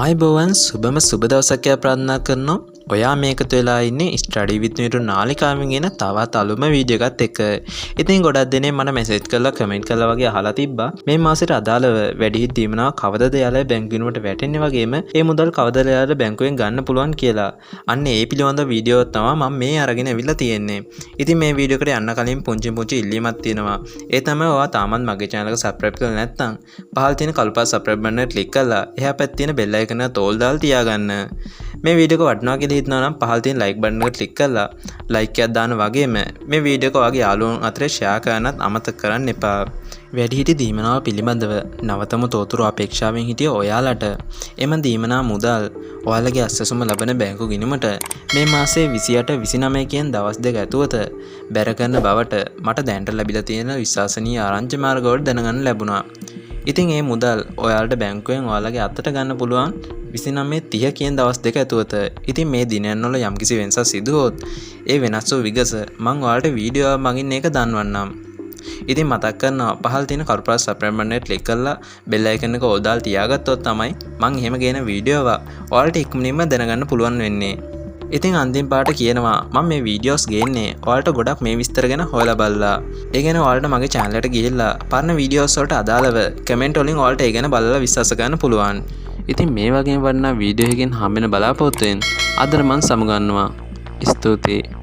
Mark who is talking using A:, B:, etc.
A: ආයිබෝවන් සුබම සුබ දවසක් කියලා ප්‍රාර්ථනා කරනවා. ඔයා මේකතු වෙලා ඉන්නේ ස්ටඩි විත් මිටු නාලිකාවෙන් එන තවත් අලුම වීඩියෝ එකත් එක්ක. ඉතින් ගොඩක් දෙනේ මට මෙසේජ් කරලා කමෙන්ට් කරලා වගේ අහලා තිබ්බා මේ මාසෙට අදාළව වැඩිහිටි දීමනාව කවදද යාළුවා බැංකුවෙන්ට වැටෙන්නේ වගේම ඒ මුදල් කවදද යාළුවා බැංකුවෙන් ගන්න පුළුවන් කියලා. අන්න ඒ පිළිබඳ වීඩියෝ තමයි මම මේ අරගෙන අවිල්ලා තියෙන්නේ. ඉතින් මේ වීඩියෝ එකට යන්න කලින් පුංචි ඉල්ලීමක් තියෙනවා. ඒ තමයි ඔයා තාමත් මගේ channel එක subscribe කරලා නැත්නම් පහළ තියෙන කල්පා subscribe button එක click කරලා එහා පැත්තේ තියෙන bell icon එක තෝල් දාලා තියාගන්න. මේ වීඩියෝ එක වටිනවා කියලා හිතනවා නම් පහළ තියෙන like button එක click කරලා like එකක් දාන්න වගේම මේ වීඩියෝ එක ඔයාගේ යාළුවන් අතරේ share කරන්නත් අමතක කරන්න එපා. වැඩිහිටි දීමනාව පිළිබඳව නවතම තොරතුරු අපේක්ෂාවෙන් හිටිය ඔයාලට එම දීමනා මුදල් ඔයාලගේ අස්සසුම ලබන බැංකු ගිණුමට මේ මාසේ 28 29 කියන දවස් දෙක ඇතුළත බැර කරන බවට මට දැනට ලැබිලා තියෙන විශ්වාසනීය ආරංචි මාර්ගවල දැනගන්න ලැබුණා. ඉතින් මේ මුදල් ඔයාලට බැංකුවෙන් ඔයාලගේ අතට ගන්න පුළුවන් 29:30 කියන දවස් දෙක ඇතුළත. ඉතින් මේ දිනයන් වල යම්කිසි වෙනසක් සිදු වුවොත් ඒ වෙනස් වූ විගස මම ඔයාලට වීඩියෝ එකක් මගින් ඒක දන්වන්නම්. ඉතින් මතක් කරනවා පහළ තියෙන කර්පරාස් සබ්ස්ක්‍රයිබ් බටන් එක ක්ලික් කරලා බෙල් අයිකන් එක ඕල් දාලා තියාගත්තොත් තමයි මම එහෙම ගේන වීඩියෝ එක ඔයාලට ඉක්මනින්ම දැනගන්න පුළුවන් වෙන්නේ. ඉතින් අන්තිම පාට කියනවා මම මේ වීඩියෝස් ගේන්නේ ඔයාලට ගොඩක් මේ විස්තර ගැන හොයලා බලලා. ඒ ගැන ඔයාලට මගේ channel එකට ගිහිල්ලා පරණ වීඩියෝස් වලට අදාළව කමෙන්ට් වලින් ඔයාලට ඒ ගැන බලලා විශ්වාස ගන්න පුළුවන්. ඉතින් මේ වගේම වටිනා වීඩියෝ එකකින් හම්බෙන බලාපොරොත්තුෙන් අදට මම සමුගන්නවා. ස්තුතියි.